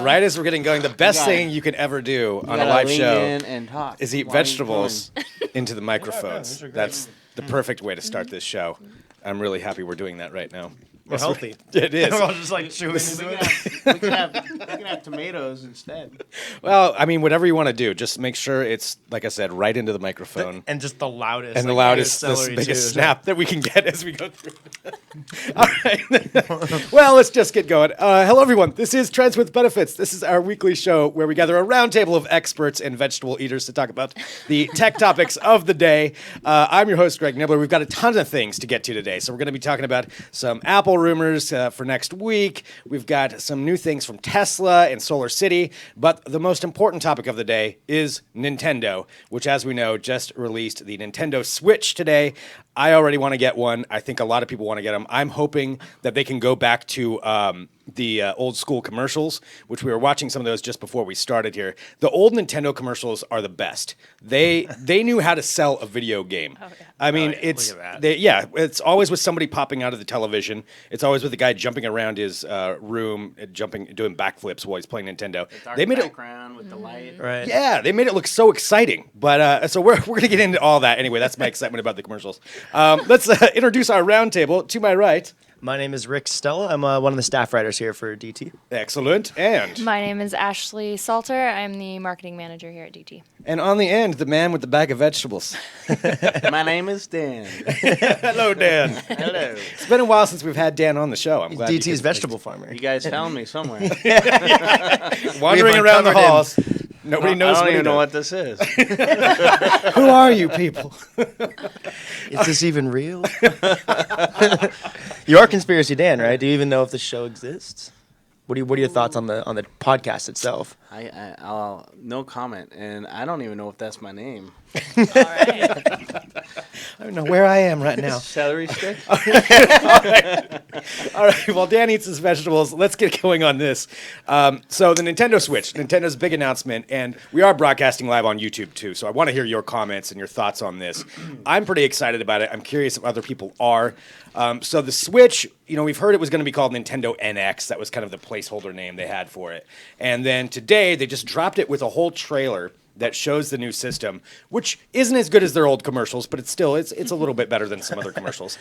right as we're getting going, the best thing you can ever do on a live show is eat vegetables into the microphones. That's the perfect way to start this show. I'm really happy we're doing that right now. We're healthy. It is. We're all just like chewing into it. We can have tomatoes instead. Well, I mean, whatever you want to do, just make sure it's, like I said, right into the microphone. And just the loudest. And the loudest, the biggest snap that we can get as we go through. All right. Well, let's just get going. Hello, everyone. This is Trends with Benefits. This is our weekly show where we gather a roundtable of experts and vegetable eaters to talk about the tech topics of the day. I'm your host, Greg Nibbler. We've got a ton of things to get to today. So we're going to be talking about some Apple rumors for next week. We've got some new things from Tesla and Solar City. But the most important topic of the day is Nintendo, which, as we know, just released the Nintendo Switch today. I already want to get one. I think a lot of people want to get them. I'm hoping that they can go back to the old school commercials, which we were watching some of those just before we started here. The old Nintendo commercials are the best. They knew how to sell a video game. Oh, yeah. I mean, it's always with somebody popping out of the television. It's always with the guy jumping around his room, doing backflips while he's playing Nintendo. The dark background with the light. Right. Yeah, they made it look so exciting. But so we're going to get into all that anyway. That's my excitement about the commercials. Let's introduce our roundtable. To my right. My name is Rick Stella. I'm one of the staff writers here for DT. Excellent. And my name is Ashley Salter. I'm the marketing manager here at DT. And on the end, the man with the bag of vegetables. My name is Dan. Hello, Dan. Hello. It's been a while since we've had Dan on the show. I'm glad DT's vegetable farmer. You guys found me somewhere. Wandering around the halls. Nobody knows. I don't even know what this is. Who are you people? Is this even real? You are Conspiracy Dan, right? Do you even know if the show exists? What are your thoughts on the podcast itself? I'll no comment, and I don't even know if that's my name. All right. I don't know where I am right now. Celery stick. All right. While Dan eats his vegetables, let's get going on this. So the Nintendo Switch, Nintendo's big announcement, and we are broadcasting live on YouTube too. So I want to hear your comments and your thoughts on this. I'm pretty excited about it. I'm curious if other people are. So the Switch, we've heard it was going to be called Nintendo NX. That was kind of the placeholder name they had for it. And then today they just dropped it with a whole trailer that shows the new system, which isn't as good as their old commercials, but it's a little bit better than some other commercials.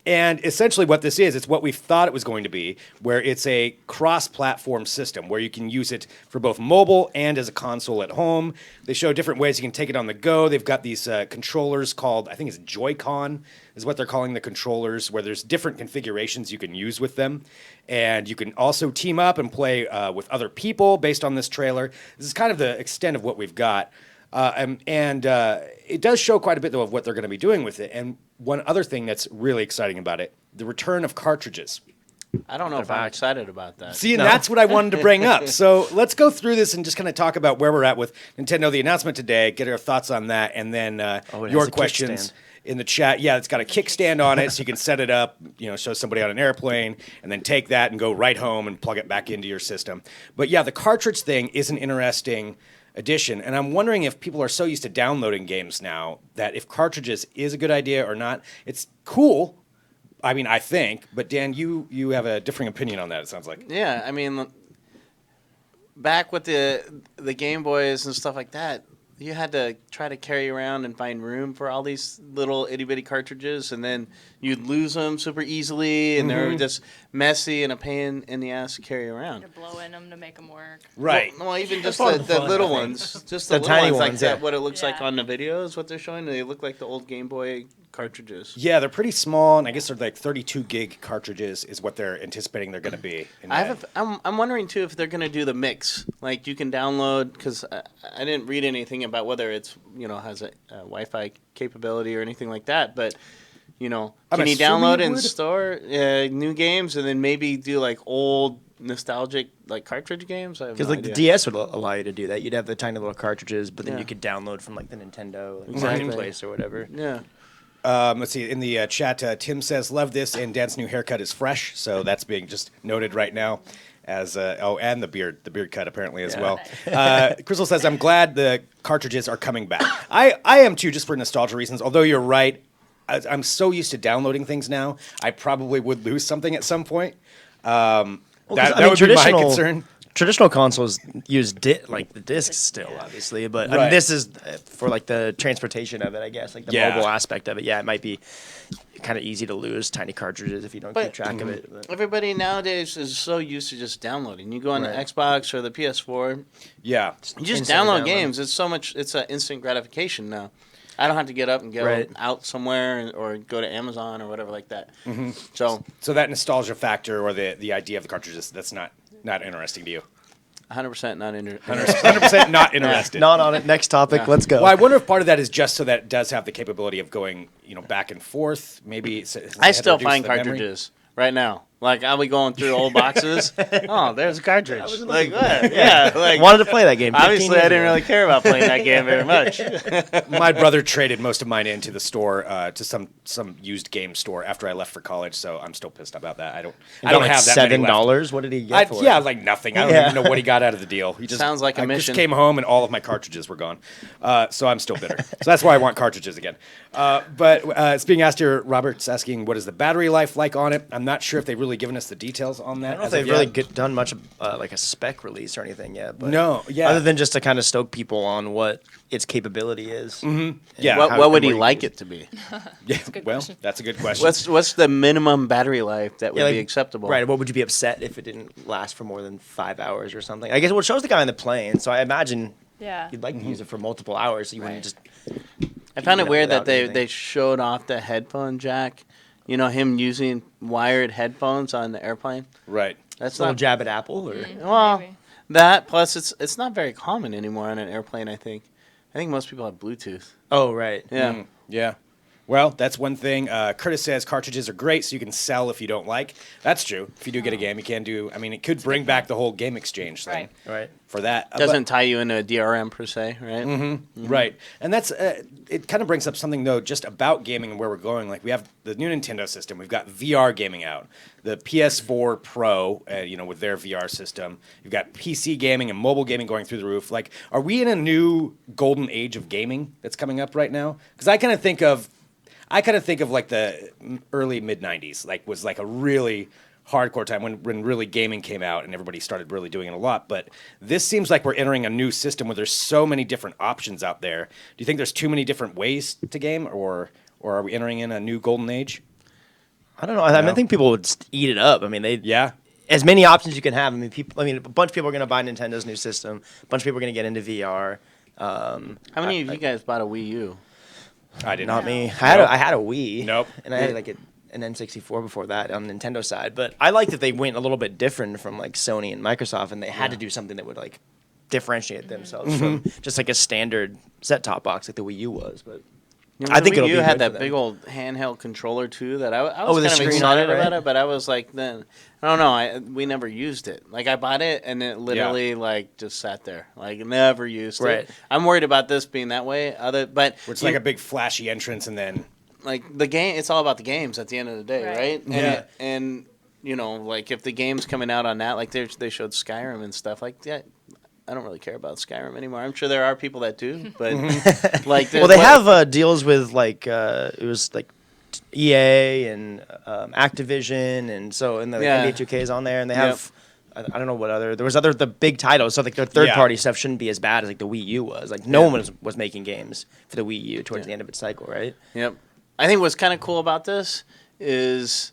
And essentially what this is, it's what we thought it was going to be, where it's a cross-platform system where you can use it for both mobile and as a console at home. They show different ways you can take it on the go. They've got these controllers called, I think it's Joy-Con is what they're calling the controllers, where there's different configurations you can use with them. And you can also team up and play with other people based on this trailer. This is kind of the extent of what we've got. And it does show quite a bit, though, of what they're going to be doing with it. And one other thing that's really exciting about it, the return of cartridges. I don't know if I'm excited about that. See, and that's what I wanted to bring up. So let's go through this and just kind of talk about where we're at with Nintendo, the announcement today, get our thoughts on that, and then your questions in the chat. Yeah, it's got a kickstand on it, so you can set it up, show somebody on an airplane, and then take that and go right home and plug it back into your system. But yeah, the cartridge thing is an interesting addition, and I'm wondering if people are so used to downloading games now that if cartridges is a good idea or not. It's cool, I mean, I think, but Dan, you have a differing opinion on that, it sounds like. Yeah, I mean, back with the Game Boys and stuff like that, you had to try to carry around and find room for all these little itty-bitty cartridges, and then you'd lose them super easily, and they were just messy and a pain in the ass to carry around. To blow in them to make them work. Right. Well, even just the little ones. Just the little tiny ones, like ones, that, what it looks like on the videos, what they're showing. They look like the old Game Boy cartridges. Yeah, they're pretty small, and I guess they're like 32 gig cartridges is what they're anticipating they're going to be. I'm wondering, too, if they're going to do the mix. Like, you can download, because I didn't read anything about whether it's, has a Wi-Fi capability or anything like that, but, can you download and store new games and then maybe do, like, old nostalgic, like, cartridge games? Because, the DS would allow you to do that. You'd have the tiny little cartridges, but then you could download from, like, the Nintendo Marketplace or whatever. Yeah. Let's see. In the chat, Tim says, love this, and Dan's new haircut is fresh, so that's being just noted right now. As and the beard cut apparently as well. Crystal says, I'm glad the cartridges are coming back. I am too, just for nostalgia reasons, although you're right. I'm so used to downloading things now, I probably would lose something at some point. That would be my concern. traditional consoles use like the discs still, obviously, but I mean, this is for like the transportation of it, I guess, like the mobile aspect of it. Yeah, it might be kind of easy to lose tiny cartridges if you don't keep track of it. But. Everybody nowadays is so used to just downloading. You go on the Xbox or the PS4, Yeah. you just download games. It's so much. It's an instant gratification now. I don't have to get up and go out somewhere or go to Amazon or whatever like that. Mm-hmm. So that nostalgia factor or the idea of the cartridges, that's not interesting to you. 100% not interested. 100% not interested. Not on it. Next topic. Let's go. Well, I wonder if part of that is just so that it does have the capability of going, back and forth. Maybe I still find cartridges right now. Like, I'll be going through old boxes. Oh, there's a cartridge. Like, what? Yeah. Like, wanted to play that game. Obviously, I didn't really care about playing that game very much. My brother traded most of mine into the store, to some used game store after I left for college, so I'm still pissed about that. I don't like have that many left. $7. What did he get for it? Yeah, like nothing. I don't even know what he got out of the deal. He just sounds like a I mission. just came home and all of my cartridges were gone. So I'm still bitter. So that's why I want cartridges again. But it's being asked here, Robert's asking, what is the battery life like on it? I'm not sure if they've really given us the details on that. I don't know if they've really done much like a spec release or anything yet. But no, yeah. Other than just to kind of stoke people on what its capability is. Mm-hmm. Yeah. What would he like it to be? Yeah. That's a good question. What's the minimum battery life that would be acceptable? Right. What would you be upset if it didn't last for more than 5 hours or something? I guess it shows the guy on the plane, so I imagine you'd like to use it for multiple hours, so you wouldn't just. I found it weird that they showed off the headphone jack. Him using wired headphones on the airplane. Right. That's not a jab at Apple, or well, that plus it's not very common anymore on an airplane. I think most people have Bluetooth. Oh, right. Yeah. Yeah. Well, that's one thing. Curtis says cartridges are great, so you can sell if you don't like. That's true. If you do get a game, you can do. I mean, it could bring back the whole game exchange thing. Right. For that, doesn't tie you into a DRM per se, right? Mm-hmm. Right. And that's it. Kind of brings up something though, just about gaming and where we're going. Like we have the new Nintendo system. We've got VR gaming out. The PS4 Pro, with their VR system. You've got PC gaming and mobile gaming going through the roof. Like, are we in a new golden age of gaming that's coming up right now? Because I kind of think of like the early mid '90s, like was like a really hardcore time when really gaming came out and everybody started really doing it a lot. But this seems like we're entering a new system where there's so many different options out there. Do you think there's too many different ways to game, or are we entering in a new golden age? I don't know. I think people would eat it up. I mean, as many options you can have. I mean, a bunch of people are going to buy Nintendo's new system. A bunch of people are going to get into VR. How many of you guys bought a Wii U? I did not. Not me. I had a Wii. Nope. And I had like an N64 before that on the Nintendo side. But I like that they went a little bit different from like Sony and Microsoft, and they had to do something that would like differentiate themselves from just like a standard set-top box like the Wii U was. But I think the Wii U had that that big old handheld controller too. That I was with the kind of screen on excited it, right? about it, but I was like, then I don't know. We never used it. Like I bought it and it literally like just sat there. Like never used Right. it. I'm worried about this being that way. But it's like a big flashy entrance and then like the game. It's all about the games at the end of the day, right? Yeah. And like if the game's coming out on that, like they showed Skyrim and stuff like that. I don't really care about Skyrim anymore. I'm sure there are people that do, but like, well, they have deals with like it was like EA and Activision, and so and the NBA 2K is on there, and they have I don't know what other the big titles. So like their third party stuff shouldn't be as bad as like the Wii U was. Like no one was making games for the Wii U towards the end of its cycle, right? Yep. I think what's kind of cool about this is,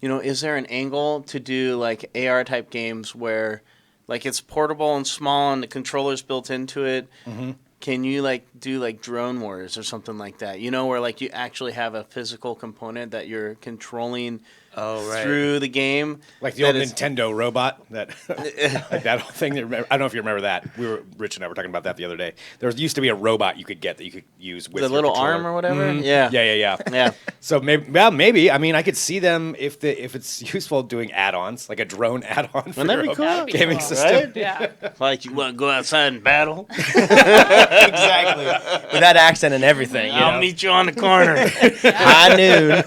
is there an angle to do like AR type games where like it's portable and small and the controller's built into it? Mm-hmm. Can you like do like Drone Wars or something like that? Where like you actually have a physical component that you're controlling through the game, like the old Nintendo robot that like that whole thing. I don't know if you remember that. Rich and I were talking about that the other day. There used to be a robot you could get that you could use with the your little controller. arm or whatever. Mm-hmm. Yeah. Yeah. So maybe. I mean, I could see them if it's useful doing add-ons, like a drone add-on for your cool? gaming Cool, system. right? Yeah. Like you want to go outside and battle? Exactly. With that accent and everything. I'll meet you on the corner. High noon.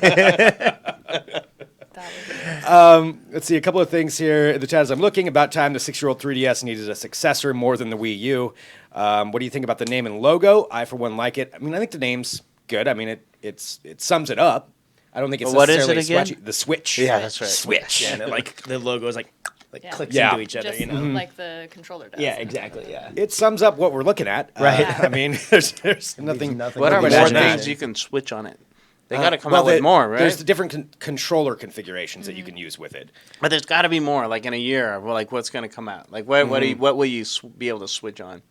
Let's see a couple of things here in the chat as I'm looking. About time the 6-year-old 3DS needed a successor more than the Wii U. What do you think about the name and logo? I, for one, like it. I mean, I think the name's good. I mean, it sums it up. I don't think it's what is necessarily it again? swatchy. The Switch. Yeah, that's right. Switch. Yeah, and like the logo is like clicks Yeah. into each other. Just You know. like the controller does. Yeah, exactly. Yeah. It sums up what we're looking at. Right. I mean, there's nothing. nothing What but are more imagination. things you can switch on it? They got to come out with the- more, right? There's the different controller configurations that you can use with it. But there's got to be more. Like in a year, well, like what's going to come out? Like what will you be able to switch on?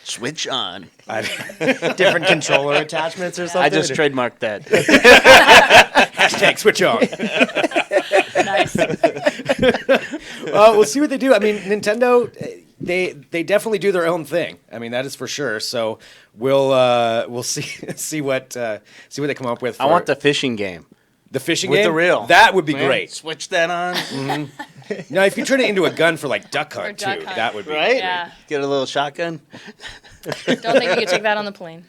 Switch on. Different controller attachments or something. I just trademarked that. Hashtag switch on. Nice. Well, we'll see what they do. I mean, Nintendo, they definitely do their own thing. I mean, that is for sure. So we'll see what they come up with. I want the fishing game. the fishing with game. the reel. That would be Man, great. Switch that on. Now, if you turn it into a gun for like duck hunt duck too, hunt. that would be Right? Yeah. Get a little shotgun. Don't think you could take that on the plane.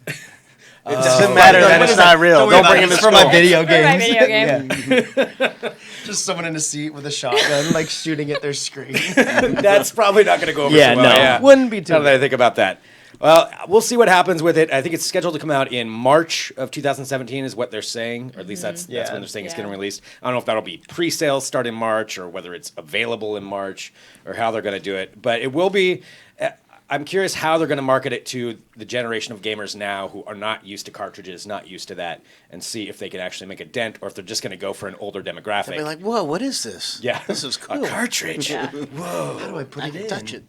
It doesn't matter that it's not real. Don't bring him to for my school. video For my games. video game. Just someone in a seat with a shotgun, like shooting at their screen. That's probably not going to go over Yeah, so well. no. Yeah. Wouldn't be too Now that I think about that. Well, we'll see what happens with it. I think it's scheduled to come out in March of 2017 is what they're saying, or at least that's Yeah. when they're saying it's Yeah. getting released. I don't know if that'll be pre-sales start in March or whether it's available in March or how they're going to do it. But it will be. I'm curious how they're going to market it to the generation of gamers now who are not used to cartridges, not used to that, and see if they can actually make a dent or if they're just going to go for an older demographic. Be like, whoa, what is this? Yeah. This is cool. A cartridge. Yeah. Whoa. How do I put I it can in? touch it.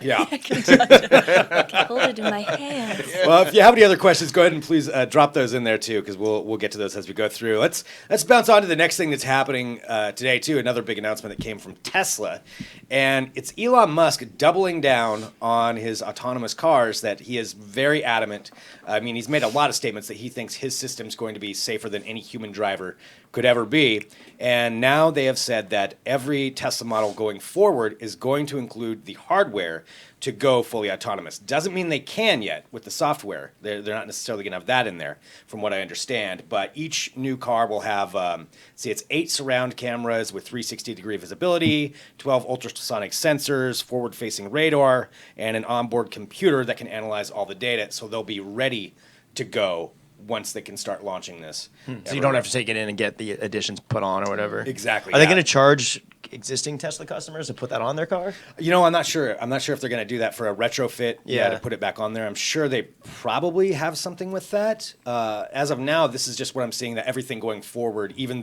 Yeah. Hold it in my hands. Well, if you have any other questions, go ahead and please drop those in there too, because we'll get to those as we go through. Let's bounce on to the next thing that's happening today too. Another big announcement that came from Tesla, and it's Elon Musk doubling down on his autonomous cars. That he is very adamant. I mean, he's made a lot of statements that he thinks his system's going to be safer than any human driver could ever be. And now they have said that every Tesla model going forward is going to include the hardware to go fully autonomous. Doesn't mean they can yet with the software. They're not necessarily going to have that in there, from what I understand. But each new car will have, it's 8 surround cameras with 360-degree visibility, 12 ultrasonic sensors, forward-facing radar, and an onboard computer that can analyze all the data. So they'll be ready to go once they can start launching this. So you don't have to take it in and get the additions put on or whatever. Exactly. Are they yeah. going to charge existing Tesla customers to put that on their car? You know, I'm not sure. I'm not sure if they're going to do that for a retrofit. Yeah. To put it back on there. I'm sure they probably have something with that. As of now, this is just what I'm seeing. That everything going forward, even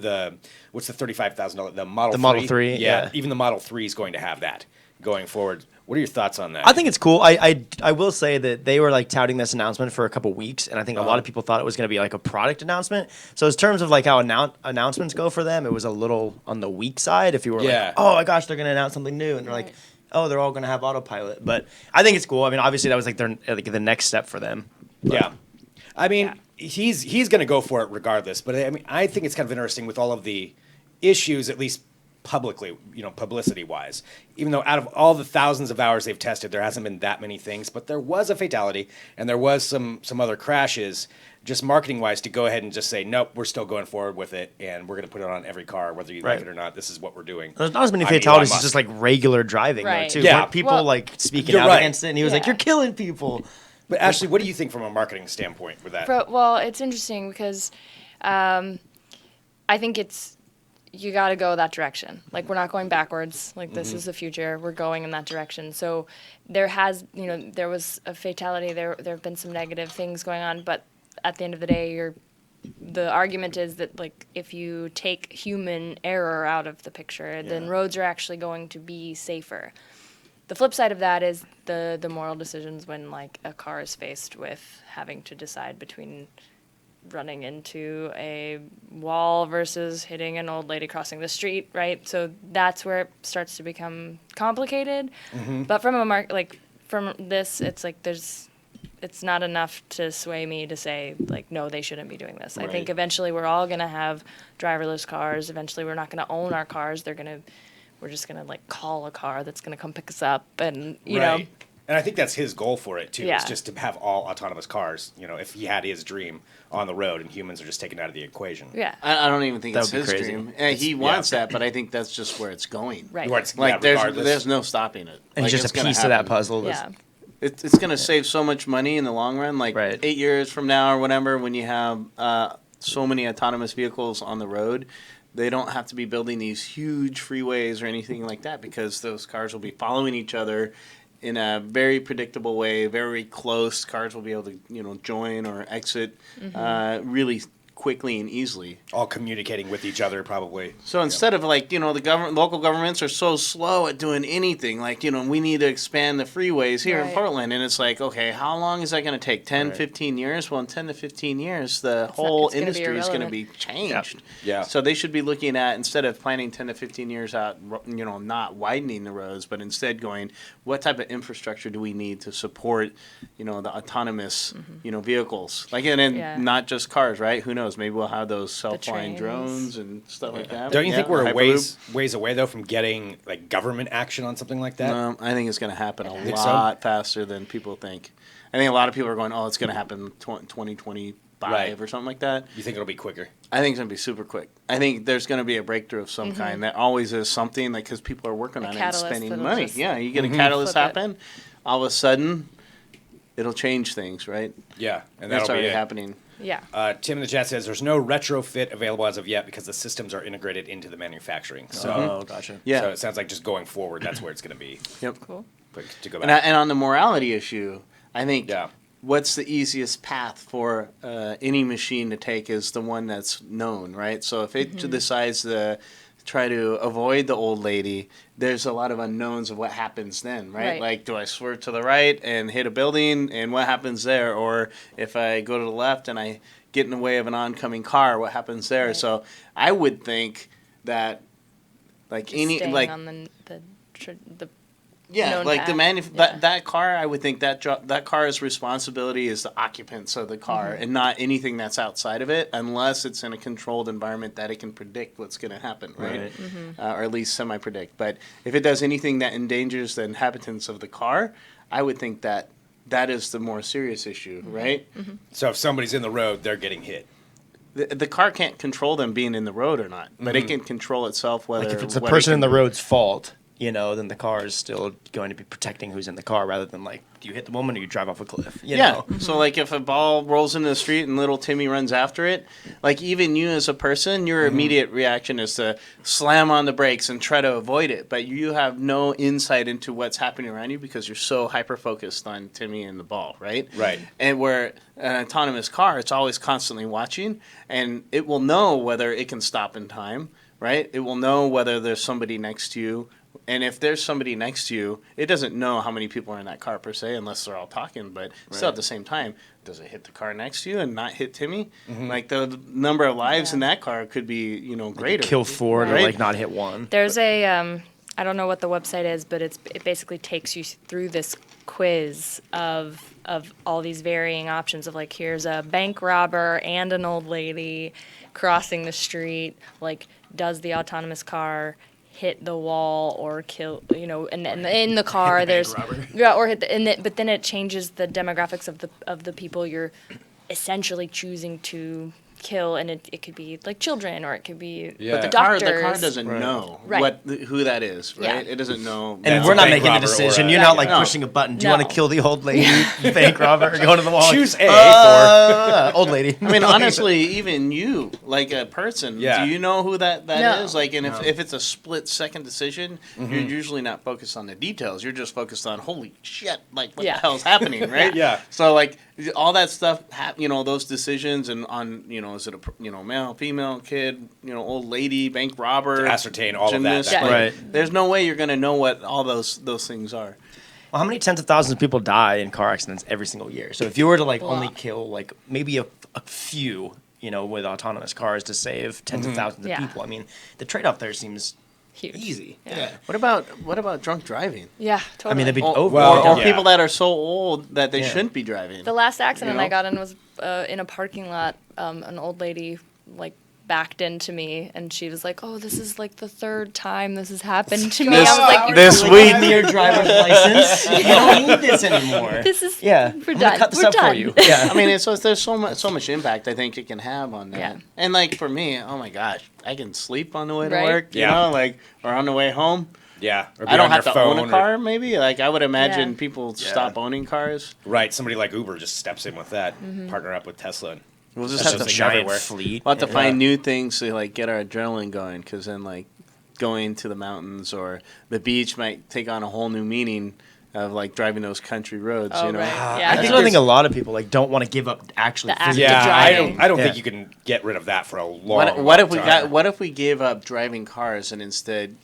what's the $35,000? The Model 3? Model 3, yeah. Even the Model 3 is going to have that going forward. What are your thoughts on that? I think it's cool. I will say that they were like touting this announcement for a couple weeks, and I think a lot of people thought it was going to be like a product announcement. So in terms of like how announcements go for them, it was a little on the weak side. If you were Yeah. like, oh my gosh, they're going to announce something new, and they're like, oh, they're all going to have autopilot. But I think it's cool. I mean, obviously that was like the next step for them. Yeah. I mean, he's going to go for it regardless. But I mean, I think it's kind of interesting with all of the issues, at least publicly, publicity-wise. Even though out of all the thousands of hours they've tested, there hasn't been that many things. But there was a fatality, and there was some other crashes, just marketing-wise, to go ahead and just say, nope, we're still going forward with it, and we're going to put it on every car, whether you like it or not. This is what we're doing. There's not as many I'm Elon fatalities as Musk. just like regular driving, Right. though, too. Yeah. Weren't people Well, like speaking you're out right. against it, and he was like, Yeah. you're killing people. But Ashley, what do you think from a marketing standpoint with that? Well, it's interesting because I think you got to go that direction. Like, we're not going backwards. Like, this is the future. We're going in that direction. So there was a fatality. There have been some negative things going on. But at the end of the day, the argument is that, like, if you take human error out of the picture, then roads are actually going to be safer. The flip side of that is the moral decisions when, like, a car is faced with having to decide between running into a wall versus hitting an old lady crossing the street, right? So that's where it starts to become complicated. But from this, it's like it's not enough to sway me to say, like, no, they shouldn't be doing this. I think eventually we're all going to have driverless cars. Eventually we're not going to own our cars. We're just going to, like, call a car that's going to come pick us up and, you know. And I think that's his goal for it, too, Yeah. is just to have all autonomous cars, if he had his dream on the road and humans are just taken out of the equation. Yeah. I don't even think That it's would be his crazy. dream. He wants that, but I think that's just where it's going. Right. Where it's- Like, yeah, regardless. there's no stopping it. And Like, it's just it's a gonna piece of that happen. puzzle. Yeah. It's going to save so much money in the long run. Like, Right. 8 years from now or whatever, when you have so many autonomous vehicles on the road, they don't have to be building these huge freeways or anything like that, because those cars will be following each other in a very predictable way, very close. Cars will be able to, join or exit really quickly and easily. All communicating with each other, probably. So instead of the local governments are so slow at doing anything. We need to expand the freeways here in Portland, and it's like, okay, how long is that going to take? 10, 15 years? Well, in 10 to 15 years, the whole industry is going to be changed. Yeah. So they should be looking at, instead of planning 10 to 15 years out, not widening the roads, but instead going, what type of infrastructure do we need to support, the autonomous, vehicles? And not just cars, right? Who knows? Maybe we'll have those self-flying drones and stuff like that. Don't you think we're ways away, though, from getting government action on something like that? No, I think it's going to happen a lot faster than people think. I think a lot of people are going, it's going to happen 2025 or something like that. You think it'll be quicker? I think it's going to be super quick. I think there's going to be a breakthrough of some kind. That always is something, because people are working on it and spending money. Yeah, you get a catalyst happen, all of a sudden, it'll change things, right? Yeah, and that's that'll already be happening. Yeah. Tim in the chat says there's no retrofit available as of yet because the systems are integrated into the manufacturing. So, gotcha. Yeah. So it sounds like just going forward, that's where it's going to be. Yep. Cool. But to go back. And on the morality issue, I think Yeah. what's the easiest path for any machine to take is the one that's known, right? So if it decides to try to avoid the old lady, there's a lot of unknowns of what happens then, right? Like, do I swerve to the right and hit a building, and what happens there? Or if I go to the left and I get in the way of an oncoming car, what happens there? Right. So I would think that, Just staying on the yeah, known like path. that car, I would think that car's responsibility is the occupants of the car and not anything that's outside of it, unless it's in a controlled environment that it can predict what's going to happen, right? Or at least semi-predict. But if it does anything that endangers the inhabitants of the car, I would think that is the more serious issue, right? So if somebody's in the road, they're getting hit. The car can't control them being in the road or not, but it can control itself whether... Like if it's the person in the road's fault, then the car is still going to be protecting who's in the car rather than do you hit the woman or you drive off a cliff? You know? So if a ball rolls into the street and little Timmy runs after it, even you as a person, your immediate reaction is to slam on the brakes and try to avoid it. But you have no insight into what's happening around you because you're so hyper-focused on Timmy and the ball, right? Right. And where an autonomous car, it's always constantly watching, and it will know whether it can stop in time, right? It will know whether there's somebody next to you. And if there's somebody next to you, it doesn't know how many people are in that car per se, unless they're all talking. But still, at the same time, does it hit the car next to you and not hit Timmy? The number of lives in that car could be, greater. Kill four or not hit one. There's a I don't know what the website is, but it basically takes you through this quiz of all these varying options of here's a bank robber and an old lady crossing the street. Does the autonomous car hit the wall or kill, and in the car there's or hit but then it changes the demographics of the people you're essentially choosing to kill, and it could be children or it could be the doctors. The car doesn't know who that is, right? It doesn't know. And we're not making a decision. You're not pushing a button. Do you want to kill the old lady, bank robber, or go to the wall? Choose A for old lady. I mean, honestly, even you, a person, do you know who that is? And if it's a split-second decision, you're usually not focused on the details. You're just focused on, holy shit, what the hell's happening, right? So, all that stuff, those decisions and on, is it a male, female, kid, old lady, bank robber, to ascertain all gymnast, of that. Right. There's no way you're going to know what all those things are. Well, how many tens of thousands of people die in car accidents every single year? So if you were to only kill maybe a few, with autonomous cars to save tens of thousands of people, I mean, the trade-off there seems Huge. easy. Yeah. What about drunk driving? Yeah, totally. I mean, they'd be Or people that are so old that they shouldn't be driving. The last accident I got in was in a parking lot. An old lady backed into me, and she was like, "Oh, this is the third time this has happened to me." I was like, this Give me your driver's license. You don't need this anymore. "This is we're done. gonna cut this We're up done." for you. Yeah. I mean, there's so much impact I think it can have on that. Yeah. And for me, oh my gosh, I can sleep on the way to Right. work, or on the way home. Yeah. Or be I don't on have your to own phone a car, maybe. I would imagine Yeah. people stop owning cars. Right. Somebody like Uber just steps in with that, partner up with Tesla. And We'll just That's have to just giant everywhere. fleet. We'll have to find new things to like get our adrenaline going, because then like going to the mountains or the beach might take on a whole new meaning of like driving those country roads. Oh, you know, right. Yeah. I think a lot of people like don't want to give up actually. The act physically of Yeah, driving. I don't Yeah. think you can get rid of that for a long. what if long we time. what if we gave up driving cars and instead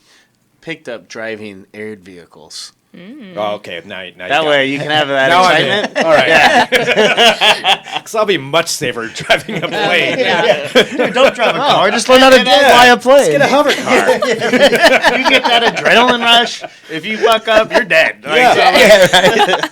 picked up driving aired vehicles? Oh, okay, now That way you can have that Now I'm in. excitement. All right. Because I'll be much safer driving a plane. Yeah. Dude, don't drive a car. Just learn how to fly a plane. Get a hover car. You get that adrenaline rush. If you fuck up, you're dead. Like,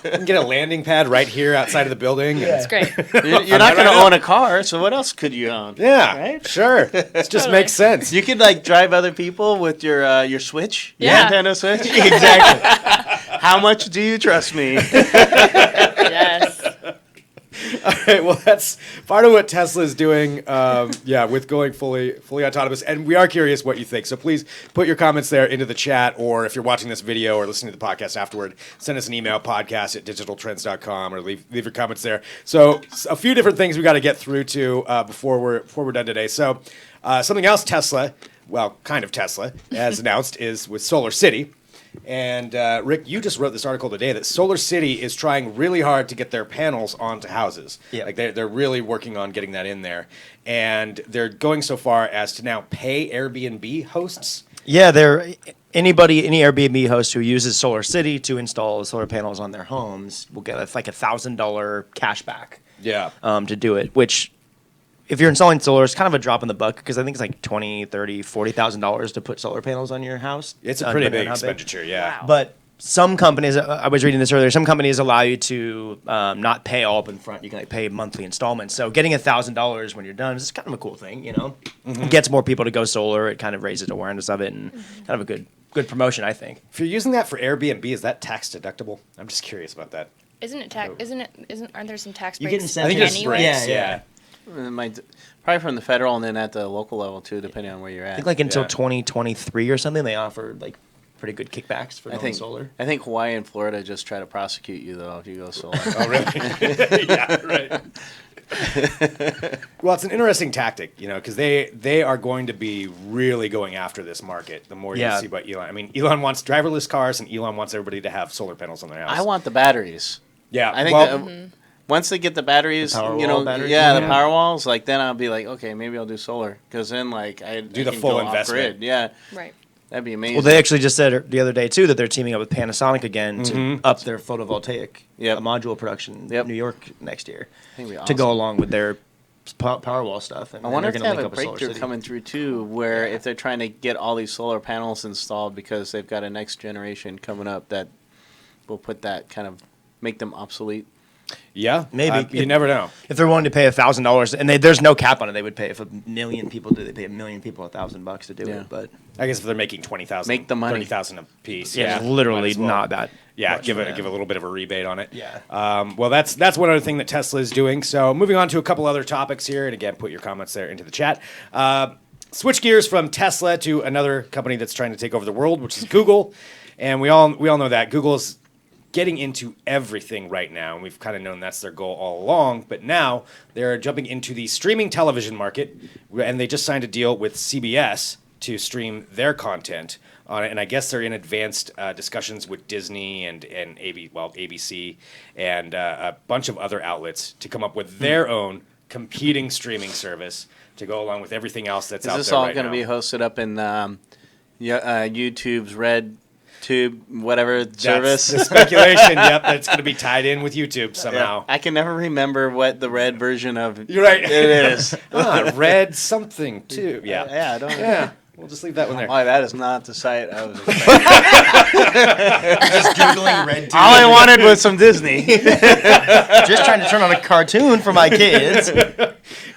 You can get a landing pad right here outside of the building. It's great. you're not going to own a car, so what else could you own? Yeah, Right? sure. It just Totally. makes sense. You could like drive other people with your Switch, Yeah. your Nintendo Switch. Exactly. How much do you trust me? Yes. All right, well, that's part of what Tesla is doing, with going fully autonomous. And we are curious what you think. So please put your comments there into the chat, or if you're watching this video or listening to the podcast afterward, send us an email, podcast@digitaltrends.com, or leave your comments there. So a few different things we got to get through to before we're done today. So something else Tesla, well, kind of Tesla, has announced is with Solar City. And Rick, you just wrote this article today that Solar City is trying really hard to get their panels onto houses. Yeah. Like they're really working on getting that in there. And they're going so far as to now pay Airbnb hosts. Yeah, any Airbnb host who uses Solar City to install solar panels on their homes will get like $1,000 cash back. Yeah. To do it, which if you're installing solar, it's kind of a drop in the bucket because I think it's like $20,000, $30,000, $40,000 to put solar panels on your house. It's a pretty depending big on how expenditure, yeah. Wow. But some companies, I was reading this earlier, some companies allow you to not pay all up in front. You can like pay monthly installments. So getting $1,000 when you're done is kind of a cool thing, you know? It gets more people to go solar. It kind of raises awareness of it and kind of a good promotion, I think. If you're using that for Airbnb, is that tax deductible? I'm just curious about that. Aren't there some tax You breaks get I think incentives. there's anyway? breaks, yeah. Probably from the federal and then at the local level too, depending on where you're at. I think like until Yeah. 2023 or something, they offered like pretty good kickbacks for going solar. I think Hawaii and Florida just try to prosecute you though if you go solar. Oh, really? Yeah, right. Well, it's an interesting tactic, because they are going to be really going after this market. The more you Yeah. see about Elon. I mean, Elon wants driverless cars, and Elon wants everybody to have solar panels on their house. I want the batteries. Yeah, I think well, that, once they get the batteries, The Powerwall you know, batteries? yeah, the Yeah. power walls, like then I'll be like, okay, maybe I'll do solar because then like I Do the can full go investment. off-grid. Yeah, Right. that'd be amazing. Well, they actually just said the other day too that they're teaming up with Panasonic again to up their photovoltaic module production in New York next year That'd be to awesome. go along with their Powerwall stuff. And I wonder if they're they going have to a link up with Solar breakthrough City. coming through too, where if they're trying to get all these solar panels installed because they've got a next generation coming up that will put that kind of make them obsolete. yeah, Maybe. you never know. If they're willing to pay $1,000, and there's no cap on it, they would pay if a million people do. They pay a million people $1,000 to do Yeah. it. But I guess if they're making 20,000, Make the money. 30,000 a piece. yeah, Yeah, it's literally might as well. not that. Yeah, much give for a them. little bit of a rebate on it. Yeah. Well, that's one other thing that Tesla is doing. So moving on to a couple other topics here, and again, put your comments there into the chat. Switch gears from Tesla to another company that's trying to take over the world, which is Google, and we all know that Google's getting into everything right now, and we've kind of known that's their goal all along. But now they're jumping into the streaming television market, and they just signed a deal with CBS to stream their content on it. And I guess they're in advanced discussions with Disney and ABC and a bunch of other outlets to come up with their own competing streaming service to go along with everything else that's Is out this there all right going to now. be hosted up in YouTube's Red Tube, whatever service? That's the speculation. Yep, that's going to be tied in with YouTube somehow. I can never remember what the red version of You're right. it is. Red something too. Yeah. Yeah, I don't know. Yeah. We'll just leave that one there. Why, that is not the site I was expecting. Just googling red. All I wanted was some Disney. Just trying to turn on a cartoon for my kids.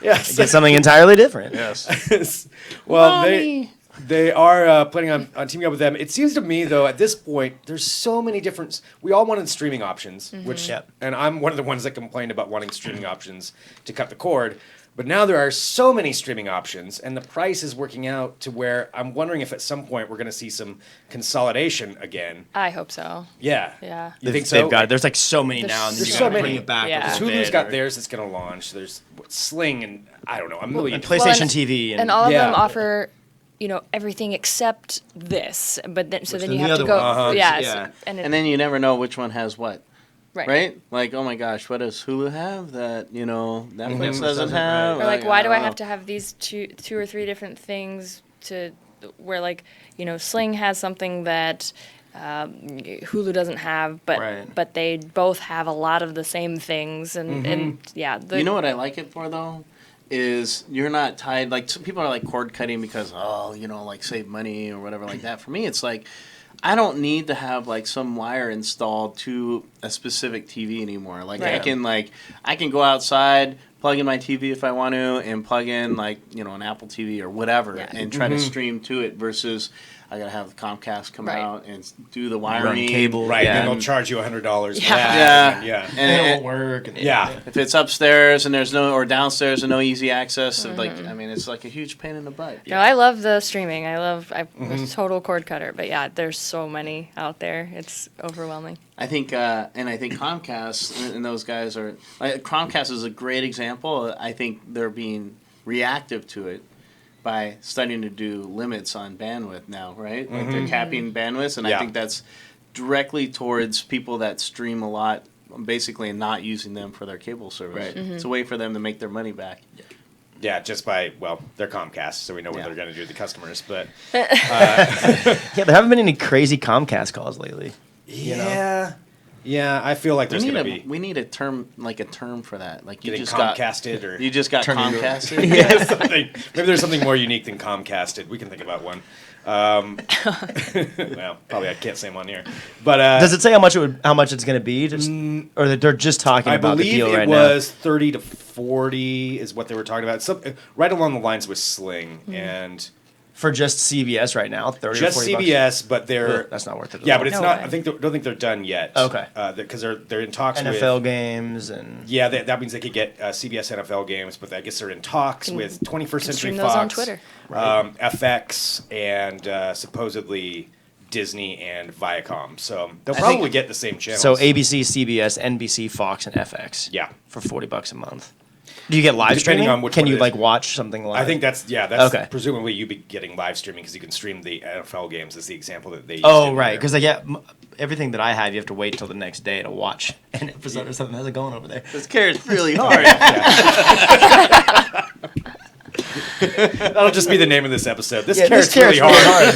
Yes. Get something entirely different. Yes. Well, they are planning on teaming up with them. It seems to me, though, at this point, there's so many different. We all wanted streaming options, which, Yep. and I'm one of the ones that complained about wanting streaming options to cut the cord. But now there are so many streaming options, and the price is working out to where I'm wondering if at some point we're going to see some consolidation again. I hope so. Yeah. Yeah. You think so? They've got it. There's like so many There's now, and then so you gotta many. bring it back. Yeah. a little Hulu's bit, got or- theirs that's going to launch. There's Sling and I don't know, a million. and PlayStation and- TV, And all of Yeah. them offer, everything except this. But then Which then then you the have to other go. one offers, Yeah. yeah. And then you never know which one has what. right. Right? Like, oh my gosh, what does Hulu have that, Netflix Netflix doesn't doesn't, have? right. Or like, why do I don't have know. to have these two or three different things to where like Sling has something that Hulu doesn't have, but Right. but they both have a lot of the same things, and yeah. You know what I like it for, though? Is you're not tied, like, some people are like cord cutting because, like save money or whatever like that. For me, it's like, I don't need to have like some wire installed to a specific TV anymore. Like Right. I can go outside, plug in my TV if I want to, and plug in like an Apple TV or whatever, Yeah. and try to stream to it. Versus I gotta have Comcast come Right. out and do the wiring, cable. Right, Yeah. then they'll charge you $100. for Yeah. that, Yeah. and And it And won't work. And yeah. if it's upstairs and there's no, or downstairs and no easy access, it's like a huge pain in the butt. No, I love the streaming. I'm a total cord cutter, but yeah, there's so many out there. It's overwhelming. I think Comcast and those guys are. Comcast is a great example. I think they're being reactive to it by starting to do limits on bandwidth now, right? Like they're capping bandwidths, and Yeah. I think that's directly towards people that stream a lot, basically, and not using them for their cable service. Right. It's a way for them to make their money back. Yeah, just by, they're Comcast, so we know what Yeah. they're going to do to the customers. But Yeah, there haven't been any crazy Comcast calls lately. yeah, I feel like there's going to be We need a term for that. Like you getting just got Comcasted or you just got Turning it Comcasted. yeah, something. Maybe there's something more unique than Comcasted. We can think about one. Well, probably I can't say them on here. But Does it say how much it's going to be? Just, or that they're just talking I about the believe deal it right now? was 30 to 40 is what they were talking about. Right along the lines with Sling and For just CBS right now, 30 just or 40 bucks? CBS, but they're Ugh, that's not worth it at Yeah, all. but it's No not. way. I think don't think they're done yet. Okay. Because they're in talks NFL with. games and Yeah, that means they could get CBS NFL games, but I guess they're in talks with 21st Century stream Fox, those on Twitter. FX, and supposedly Disney and Viacom. So they'll I probably think- get the same channels. so ABC, CBS, NBC, Fox, and FX. Yeah. For $40 a month. Do you get live Depending streaming? on which Can one you it is. like watch something live? I think that's Okay. presumably you'd be getting live streaming because you can stream the NFL games. Is the example that they used. Oh in right, there. because everything that I have, you have to wait till the next day to watch an episode or something. How's it going over there? This carrot's really hard. That'll just be the name of this episode. This Yeah, carrot's this really hard.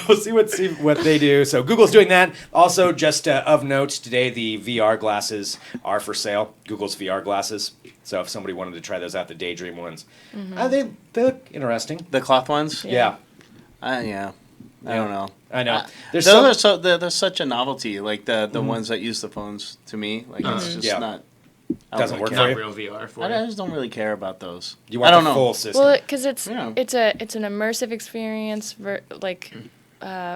We'll see what they do. So Google's doing that. Also, just of note, today the VR glasses are for sale. Google's VR glasses. So if somebody wanted to try those out, the Daydream ones, they look interesting. The cloth ones? Yeah, Yeah. I don't know. I know. There's Those some- they're such a novelty. Like the ones that use the phones to me. Like it's just Yeah. not. I Doesn't don't work really for care. you? real VR for I just don't really care about those. You want I don't the know. full system. Well, because it's Yeah. it's an immersive experience, or like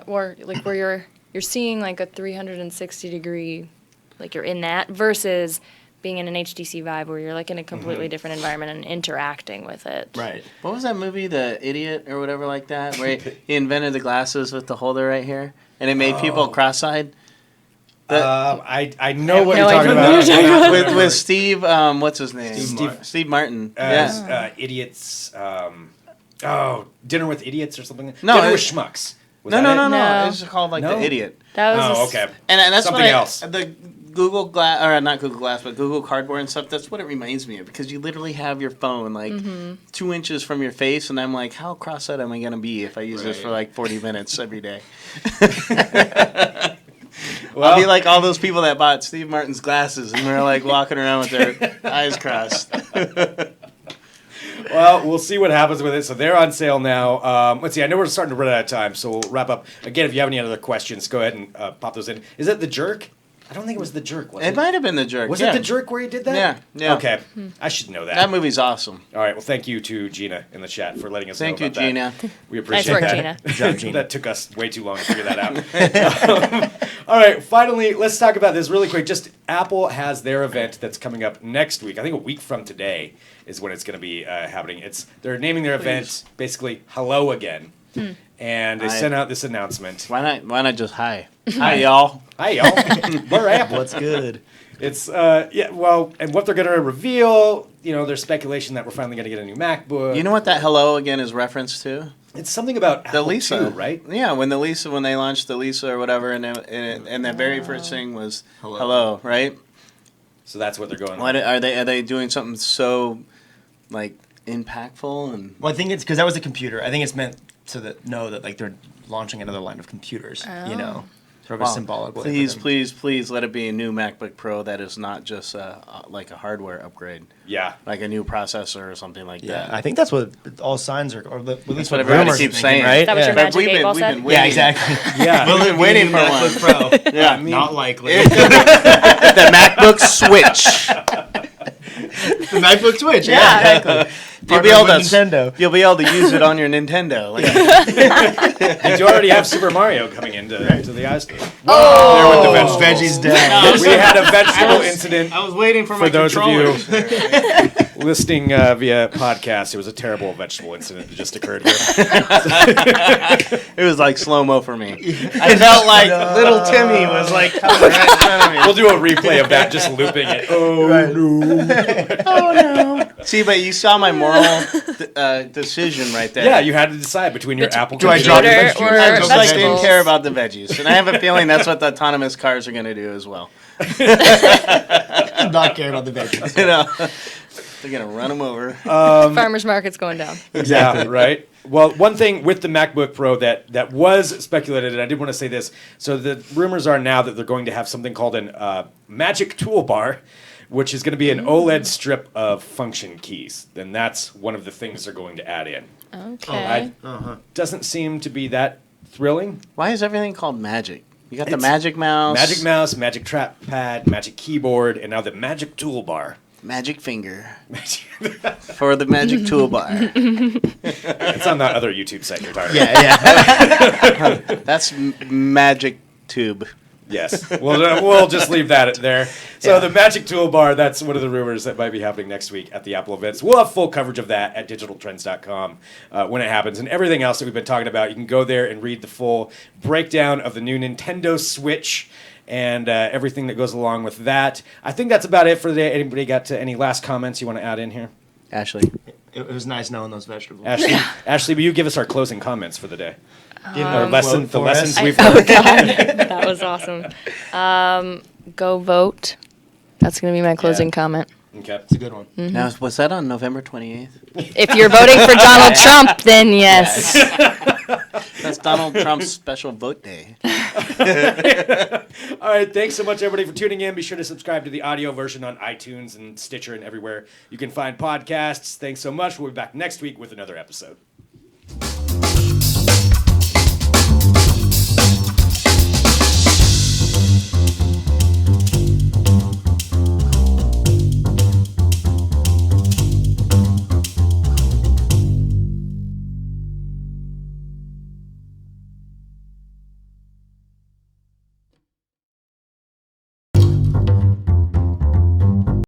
where you're seeing like a 360 degree, like you're in that versus being in an HTC Vive where you're like in a completely different environment and interacting with it. Right. What was that movie, The Idiot or whatever like that, where he invented the glasses with the holder right here, and it made people cross-eyed. I know what no you're talking idea about. what you're talking about. With Steve, what's his name? Steve Martin. As Yeah. idiots. Dinner with Idiots or something. No, Dinner it- with Schmucks. Was No, that no, it? no, No. no. It's called like No? The Idiot. That was Oh, okay. And that's Something what else. The Google Glass, or not Google Glass, but Google Cardboard and stuff. That's what it reminds me of, because you literally have your phone like 2 inches from your face, and I'm like, how cross-eyed am I gonna be if I use this for like 40 minutes every day? I'll be like all those people that bought Steve Martin's glasses, and they're like walking around with their eyes crossed. Well, we'll see what happens with it. So they're on sale now. Let's see. I know we're starting to run out of time, so we'll wrap up. Again, if you have any other questions, go ahead and pop those in. Is it The Jerk? I don't think it was The Jerk, was It it? might have been The Jerk. Was yeah. it The Jerk where he did that? Yeah, yeah. Okay, I should know that. That movie's awesome. All right, well, thank you to Gina in the chat for letting us Thank know you, about Gina. that. We appreciate work, that. Gina. Good job, Gina. That took us way too long to figure that out. All right, finally, let's talk about this really quick. Just Apple has their event that's coming up next week. I think a week from today is when it's going to be happening. They're naming their event basically Hello Again. And they sent out this announcement. Why not just hi? Hi, y'all. Hi, y'all. We're Apple. What's good? It's and what they're going to reveal, there's speculation that we're finally going to get a new MacBook. You know what that hello again is reference to? It's something about The Apple Lisa, II, right? Yeah, when they launched the Lisa or whatever, and the very first thing was hello, right? So that's what they're going What on. are they doing something so like impactful and? Well, I think it's because that was a computer. I think it's meant to know that like they're launching another line of computers. Sort of a symbolic way. Please let it be a new MacBook Pro that is not just like a hardware upgrade, Yeah. like a new processor or something like Yeah, that. I think that's what all signs are, or at least That's what everybody rumors are keeps thinking, saying. right? Is that what your But Magic 8 Ball we've said? been waiting. Yeah, exactly. Yeah. We've been waiting for one. MacBook Pro. Yeah. Likely. The MacBook Switch. The MacBook Switch. Yeah. Exactly. You'll be able to Nintendo. You'll be able to use it on your Nintendo. Like, Did you already have Super Mario coming into to the ice cream? Oh, There with the vegetables. veggies down. We had a vegetable incident. I was waiting for For those of you listening via podcast, it was a terrible vegetable incident that just occurred here. It was like slow mo for me. I felt like little Timmy was like coming right in front of me. We'll do a replay of that, just looping it. Oh no! See, but you saw my moral decision right there. Yeah, you had to decide between your Apple Do I computer drop the and vegetables? or I just like didn't vegetables. care about the veggies, and I have a feeling that's what the autonomous cars are going to do as well. Not care about the veggies. You know, they're going to run them over. Farmers market's going down. Yeah, right. Well, one thing with the MacBook Pro that was speculated, and I did want to say this. So the rumors are now that they're going to have something called an Magic Toolbar, which is going to be an OLED strip of function keys. And that's one of the things they're going to add in. Okay. Doesn't seem to be that thrilling. Why is everything called magic? You got the It's magic mouse, Magic mouse, magic trackpad, magic keyboard, and now the magic toolbar. magic finger for the magic toolbar. It's on that other YouTube site you're talking about. Yeah. That's magic tube. Yes. We'll just leave that there. So the Magic Toolbar, that's one of the rumors that might be happening next week at the Apple events. We'll have full coverage of that at digitaltrends.com when it happens. And everything else that we've been talking about, you can go there and read the full breakdown of the new Nintendo Switch and everything that goes along with that. I think that's about it for the day. Anybody got any last comments you want to add in here? Ashley. It was nice knowing those vegetables. Ashley, will you give us our closing comments for the day? Give Or them a the quote for lessons us. we've Oh learned. God, that was awesome. Go vote. That's gonna be my closing comment. Okay. It's a good one. Now, was that on November 28th? If you're voting for Donald Trump, then yes. That's Donald Trump's special vote day. All right, thanks so much, everybody, for tuning in. Be sure to subscribe to the audio version on iTunes and Stitcher and everywhere you can find podcasts. Thanks so much. We'll be back next week with another episode.